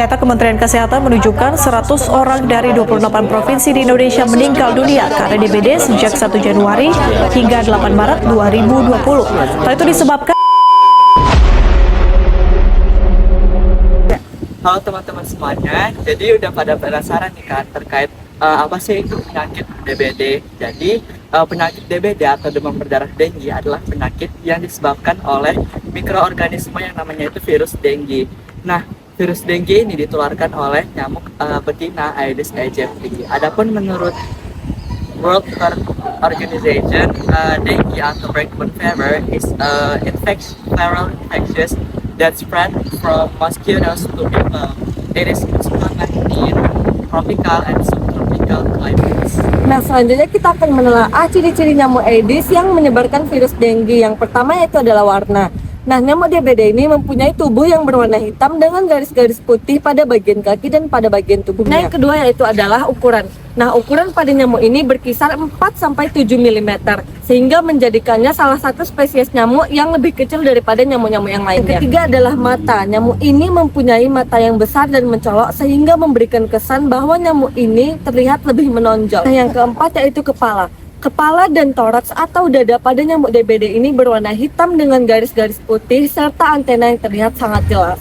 Data Kementerian Kesehatan menunjukkan 100 orang dari 28 provinsi di Indonesia meninggal dunia karena DBD sejak 1 Januari hingga 8 Maret 2020. Hal itu disebabkan Halo teman-teman semuanya, jadi udah pada penasaran nih kan terkait apa sih itu penyakit DBD. Jadi penyakit DBD atau demam berdarah dengue adalah penyakit yang disebabkan oleh mikroorganisme yang namanya itu virus dengue. Nah, virus dengue ini ditularkan oleh nyamuk betina Aedes aegypti. Adapun menurut World Health Organization, dengue outbreak fever is viral infectious that spread from mosquitoes to people. It is common in tropical and subtropical climates. Nah, selanjutnya kita akan menelaah ciri-ciri nyamuk Aedes yang menyebarkan virus dengue. Yang pertama yaitu adalah warna. Nah, nyamuk DBD ini mempunyai tubuh yang berwarna hitam dengan garis-garis putih pada bagian kaki dan pada bagian tubuhnya. Nah, yang kedua yaitu adalah ukuran. Nah, ukuran pada nyamuk ini berkisar 4-7 mm, sehingga menjadikannya salah satu spesies nyamuk yang lebih kecil daripada nyamuk-nyamuk yang lainnya. Yang ketiga adalah mata. Nyamuk ini mempunyai mata yang besar dan mencolok sehingga memberikan kesan bahwa nyamuk ini terlihat lebih menonjol. Nah, yang keempat yaitu kepala. Kepala dan toraks atau dada pada nyamuk DBD ini berwarna hitam dengan garis-garis putih serta antena yang terlihat sangat jelas.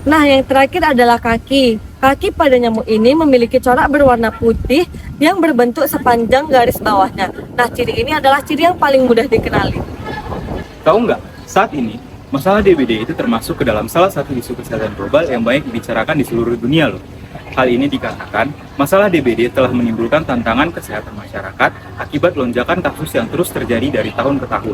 Nah, yang terakhir adalah kaki. Kaki pada nyamuk ini memiliki corak berwarna putih yang berbentuk sepanjang garis bawahnya. Nah, ciri ini adalah ciri yang paling mudah dikenali. Tahu nggak, saat ini masalah DBD itu termasuk ke dalam salah satu isu kesehatan global yang banyak dibicarakan di seluruh dunia loh. Hal ini dikarenakan masalah DBD telah menimbulkan tantangan kesehatan masyarakat akibat lonjakan kasus yang terus terjadi dari tahun ke tahun.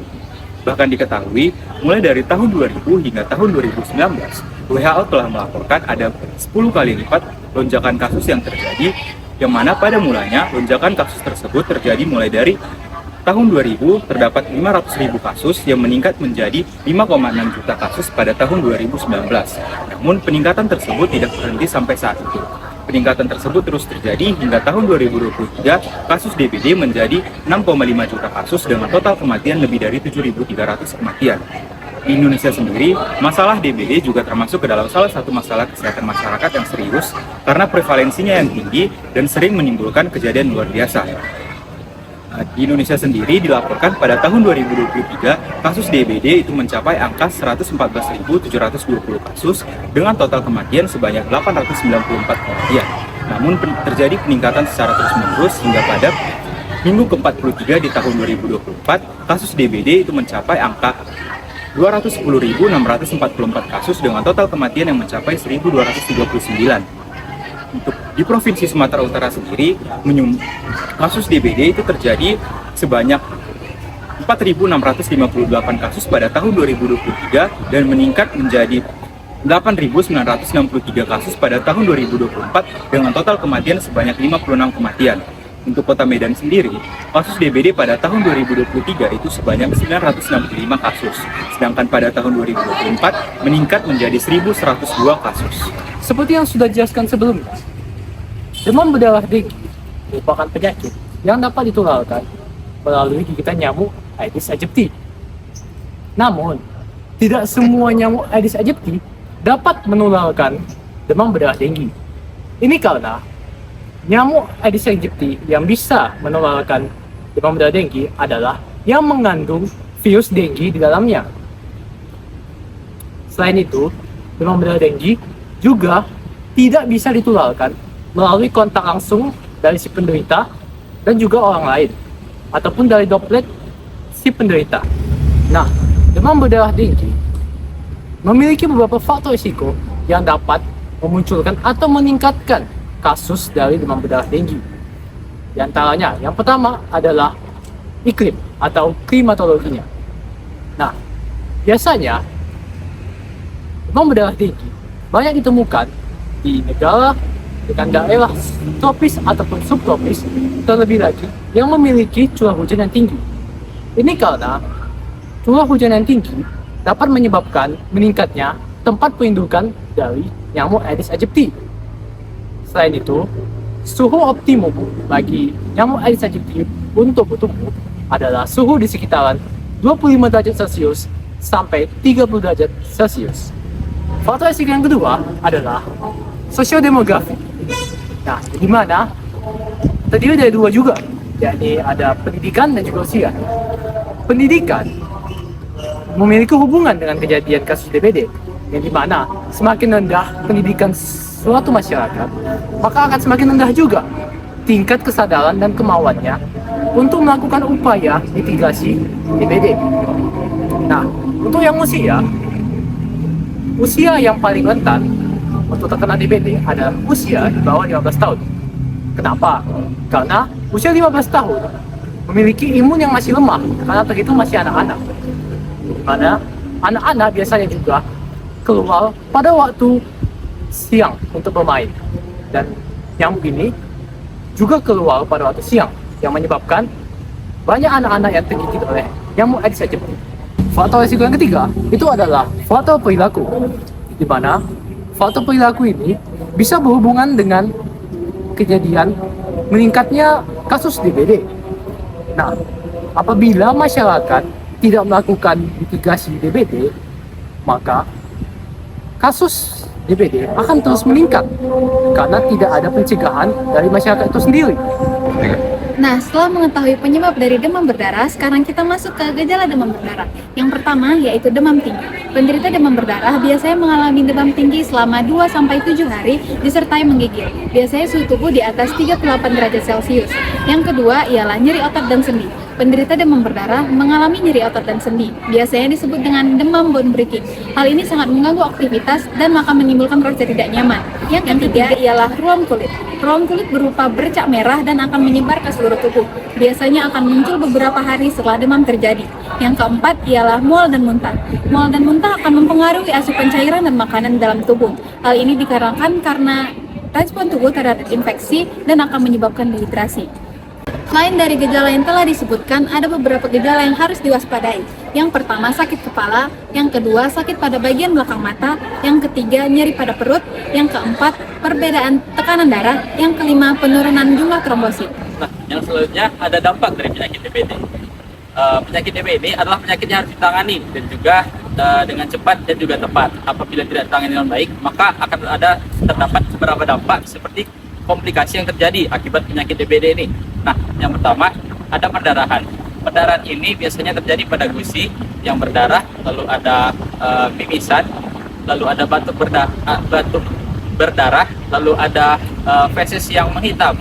Bahkan diketahui, mulai dari tahun 2000 hingga tahun 2019, WHO telah melaporkan ada 10 kali lipat lonjakan kasus yang terjadi, yang mana pada mulanya lonjakan kasus tersebut terjadi mulai dari tahun 2000 terdapat 500.000 kasus yang meningkat menjadi 5,6 juta kasus pada tahun 2019. Namun peningkatan tersebut tidak berhenti sampai saat itu. Peningkatan tersebut terus terjadi hingga tahun 2023, kasus DBD menjadi 6,5 juta kasus dengan total kematian lebih dari 7.300 kematian. Di Indonesia sendiri, masalah DBD juga termasuk ke dalam salah satu masalah kesehatan masyarakat yang serius karena prevalensinya yang tinggi dan sering menimbulkan kejadian luar biasa. Di Indonesia sendiri dilaporkan pada tahun 2023 kasus DBD itu mencapai angka 114.720 kasus dengan total kematian sebanyak 894 kematian. Namun terjadi peningkatan secara terus-menerus hingga pada minggu ke-43 di tahun 2024 kasus DBD itu mencapai angka 210.644 kasus dengan total kematian yang mencapai 1.239. Untuk di Provinsi Sumatera Utara sendiri, kasus DBD itu terjadi sebanyak 4.658 kasus pada tahun 2023 dan meningkat menjadi 8.963 kasus pada tahun 2024 dengan total kematian sebanyak 56 kematian. Untuk Kota Medan sendiri, kasus DBD pada tahun 2023 itu sebanyak 965 kasus, sedangkan pada tahun 2024 meningkat menjadi 1.102 kasus. Seperti yang sudah dijelaskan sebelumnya, demam berdarah dengue merupakan penyakit yang dapat ditularkan melalui gigitan nyamuk Aedes aegypti. Namun, tidak semua nyamuk Aedes aegypti dapat menularkan demam berdarah dengue. Ini karena nyamuk Aedes aegypti yang bisa menularkan demam berdarah dengue adalah yang mengandung virus dengue di dalamnya. Selain itu, demam berdarah dengue juga tidak bisa ditularkan melalui kontak langsung dari si penderita dan juga orang lain, ataupun dari droplet si penderita. Nah, demam berdarah dengue memiliki beberapa faktor risiko yang dapat memunculkan atau meningkatkan kasus dari demam berdarah dengue. Di antaranya, yang pertama adalah iklim atau klimatologinya. Nah, biasanya demam berdarah dengue banyak ditemukan di negara dengan daerah tropis ataupun subtropis, terlebih lagi yang memiliki curah hujan yang tinggi. Ini karena curah hujan yang tinggi dapat menyebabkan meningkatnya tempat perindukan dari nyamuk Aedes aegypti. Selain itu, suhu optimum bagi nyamuk Aedes aegypti untuk bertumbuh adalah suhu di sekitaran 25 derajat Celcius sampai 30 derajat Celcius. Faktor risiko yang kedua adalah sosiodemografi. Nah, di mana terdiri dari dua juga, yakni ada pendidikan dan juga usia. Pendidikan memiliki hubungan dengan kejadian kasus DBD, yang di mana semakin rendah pendidikan suatu masyarakat, maka akan semakin rendah juga tingkat kesadaran dan kemauannya untuk melakukan upaya mitigasi DBD. Nah, untuk yang usia yang paling rentan untuk terkena DBD adalah usia di bawah 15 tahun. Kenapa? Karena usia 15 tahun memiliki imun yang masih lemah karena terhitung masih anak-anak. Di mana anak-anak biasanya juga keluar pada waktu siang untuk bermain, dan nyamuk ini juga keluar pada waktu siang yang menyebabkan banyak anak-anak yang tergigit oleh nyamuk Aedes aegypti. Faktor risiko yang ketiga itu adalah faktor perilaku, di mana faktor perilaku ini bisa berhubungan dengan kejadian meningkatnya kasus DBD. Nah, apabila masyarakat tidak melakukan mitigasi DBD, maka kasus DBD akan terus meningkat karena tidak ada pencegahan dari masyarakat itu sendiri. Nah, setelah mengetahui penyebab dari demam berdarah, sekarang kita masuk ke gejala demam berdarah. Yang pertama yaitu demam tinggi. Penderita demam berdarah biasanya mengalami demam tinggi selama 2-7 hari disertai menggigil. Biasanya suhu tubuh di atas 38 derajat Celcius. Yang kedua ialah nyeri otot dan sendi. Penderita demam berdarah mengalami nyeri otot dan sendi, biasanya disebut dengan demam bone breaking. Hal ini sangat mengganggu aktivitas dan akan menimbulkan rasa tidak nyaman. Yang ketiga ialah ruam kulit. Ruam kulit berupa bercak merah dan akan menyebar ke seluruh tubuh. Biasanya akan muncul beberapa hari setelah demam terjadi. Yang keempat ialah mual dan muntah. Mual dan muntah akan mempengaruhi asupan cairan dan makanan dalam tubuh. Hal ini dikarenakan karena respon tubuh terhadap infeksi dan akan menyebabkan dehidrasi. Selain dari gejala yang telah disebutkan, ada beberapa gejala yang harus diwaspadai. Yang pertama, sakit kepala. Yang kedua, sakit pada bagian belakang mata. Yang ketiga, nyeri pada perut. Yang keempat, perbedaan tekanan darah. Yang kelima, penurunan jumlah trombosit. Nah, yang selanjutnya ada dampak dari penyakit DBD. Penyakit DBD adalah penyakit yang harus ditangani dan juga dengan cepat dan juga tepat. Apabila tidak ditangani dengan baik, maka akan terdapat beberapa dampak seperti komplikasi yang terjadi akibat penyakit DBD ini. Nah, yang pertama ada perdarahan. Perdarahan ini biasanya terjadi pada gusi yang berdarah, lalu ada mimisan, lalu ada batuk berdarah, lalu ada feses yang menghitam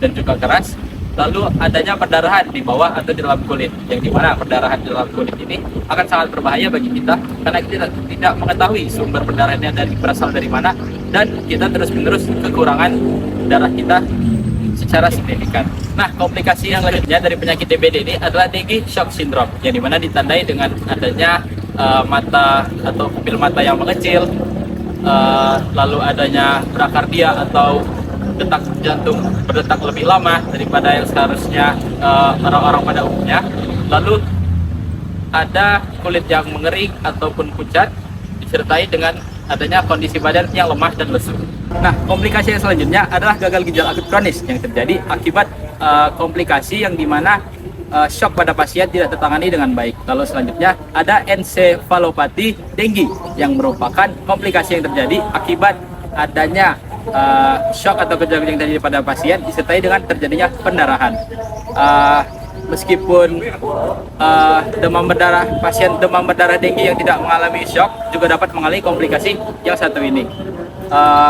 dan juga keras, lalu adanya perdarahan di bawah atau di dalam kulit, yang dimana perdarahan di dalam kulit ini akan sangat berbahaya bagi kita karena kita tidak mengetahui sumber perdarahannya berasal dari mana, dan kita terus-menerus kekurangan darah kita secara signifikan. Nah, komplikasi yang selanjutnya dari penyakit DBD ini adalah dengue shock syndrome, yang dimana ditandai dengan adanya mata atau pupil mata yang mengecil, lalu adanya brakardia atau detak jantung berdetak lebih lama daripada yang seharusnya orang-orang pada umumnya, lalu ada kulit yang mengering ataupun pucat disertai dengan adanya kondisi badan yang lemah dan lesu. Nah, komplikasi yang selanjutnya adalah gagal ginjal akut kronis yang terjadi akibat komplikasi yang dimana shock pada pasien tidak tertangani dengan baik. Lalu selanjutnya ada ensefalopati dengue yang merupakan komplikasi yang terjadi akibat adanya shock atau gejala yang terjadi pada pasien disertai dengan terjadinya pendarahan. Meskipun pasien demam berdarah dengue yang tidak mengalami shock juga dapat mengalami komplikasi yang satu ini.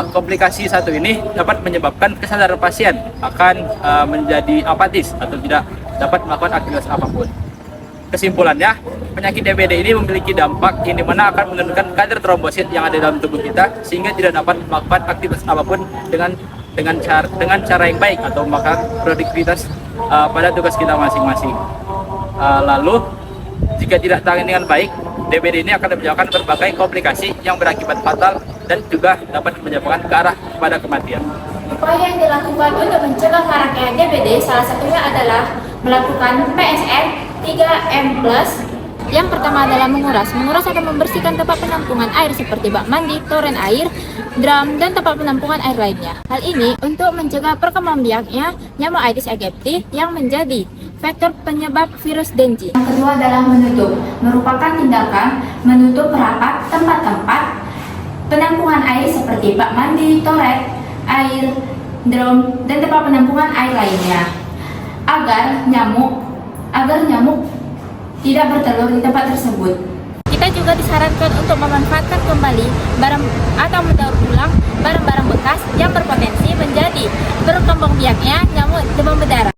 Komplikasi satu ini dapat menyebabkan kesadaran pasien akan menjadi apatis atau tidak dapat melakukan aktivitas apapun. Kesimpulannya, penyakit DBD ini memiliki dampak yang dimana akan menurunkan kadar trombosit yang ada dalam tubuh kita sehingga tidak dapat melakukan aktivitas apapun dengan cara yang baik atau melakukan produktivitas pada tugas kita masing-masing. Lalu jika tidak ditangani dengan baik, DBD ini akan menyebabkan berbagai komplikasi yang berakibat fatal dan juga dapat menyebabkan ke arah pada kematian. Upaya yang dilakukan untuk mencegah maraknya DBD salah satunya adalah melakukan PSM 3M+. Yang pertama adalah menguras. Menguras atau membersihkan tempat penampungan air seperti bak mandi, toren air, drum, dan tempat penampungan air lainnya. Hal ini untuk mencegah perkembangbiaknya nyamuk Aedes aegypti yang menjadi faktor penyebab virus dengue. Yang kedua adalah menutup. Merupakan tindakan menutup rapat tempat-tempat penampungan air seperti bak mandi, toilet, air, drum, dan tempat penampungan air lainnya agar nyamuk tidak bertelur di tempat tersebut. Kita juga disarankan untuk memanfaatkan kembali barang atau mendaur ulang barang-barang bekas yang berpotensi menjadi berkembang biaknya nyamuk demam berdarah.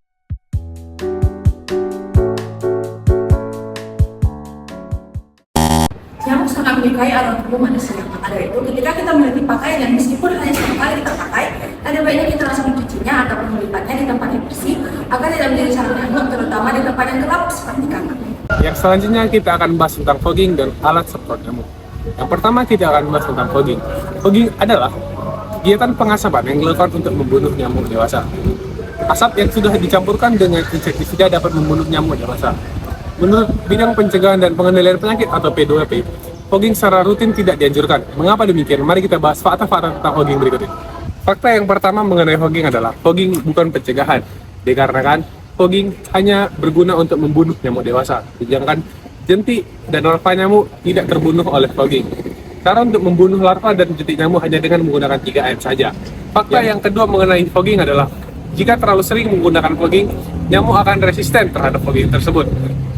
Nyamuk sangat menyukai aroma tubuh manusia. Maka dari itu, ketika kita memiliki pakaian yang meskipun hanya satu kali kita pakai, ada baiknya kita langsung mencucinya ataupun melipatnya di tempat yang bersih agar tidak menjadi sarang nyamuk, terutama di tempat yang gelap seperti kamar. Yang selanjutnya kita akan bahas tentang fogging dan alat semprot nyamuk. Yang pertama kita akan bahas tentang fogging. Fogging adalah kegiatan pengasapan yang dilakukan untuk membunuh nyamuk dewasa. Asap yang sudah dicampurkan dengan insektisida dapat membunuh nyamuk dewasa. Menurut Bidang Pencegahan dan Pengendalian Penyakit atau P2P, fogging secara rutin tidak dianjurkan. Mengapa demikian? Mari kita bahas fakta-fakta tentang fogging berikut ini. Fakta yang pertama mengenai fogging adalah fogging bukan pencegahan, dikarenakan fogging hanya berguna untuk membunuh nyamuk dewasa, sedangkan jentik dan larva nyamuk tidak terbunuh oleh fogging. Cara untuk membunuh larva dan jentik nyamuk hanya dengan menggunakan 3M saja. Fakta yang kedua mengenai fogging adalah jika terlalu sering menggunakan fogging, nyamuk akan resisten terhadap fogging tersebut.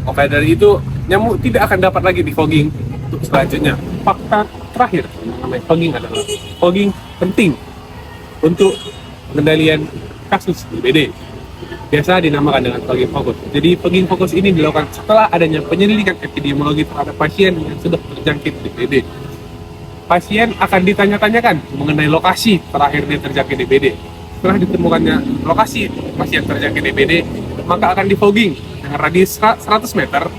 Maka dari itu, nyamuk tidak akan dapat lagi di fogging untuk selanjutnya. Fakta terakhir mengenai fogging adalah fogging penting untuk pengendalian kasus DBD. Biasa dinamakan dengan fogging fokus. Jadi fogging fokus ini dilakukan setelah adanya penyelidikan epidemiologi terhadap pasien yang sudah terjangkit DBD. Pasien akan ditanya-tanyakan mengenai lokasi terakhir dia terjangkit DBD. Setelah ditemukannya lokasi pasien terjangkit DBD, maka akan di-fogging dengan radius 100 meter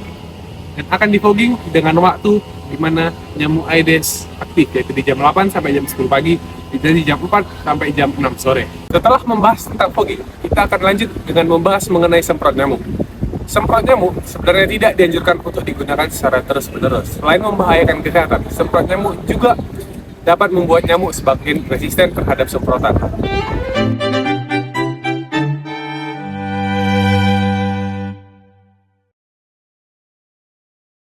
dan akan di-fogging dengan waktu di mana nyamuk Aedes aktif, yaitu di jam 8 sampai jam 10 pagi, di jam 4 sampai jam 6 sore. Setelah membahas tentang fogging, kita akan lanjut dengan membahas mengenai semprot nyamuk. Semprot nyamuk sebenarnya tidak dianjurkan untuk digunakan secara terus-menerus. Selain membahayakan kesehatan, semprot nyamuk juga dapat membuat nyamuk semakin resisten terhadap semprotan.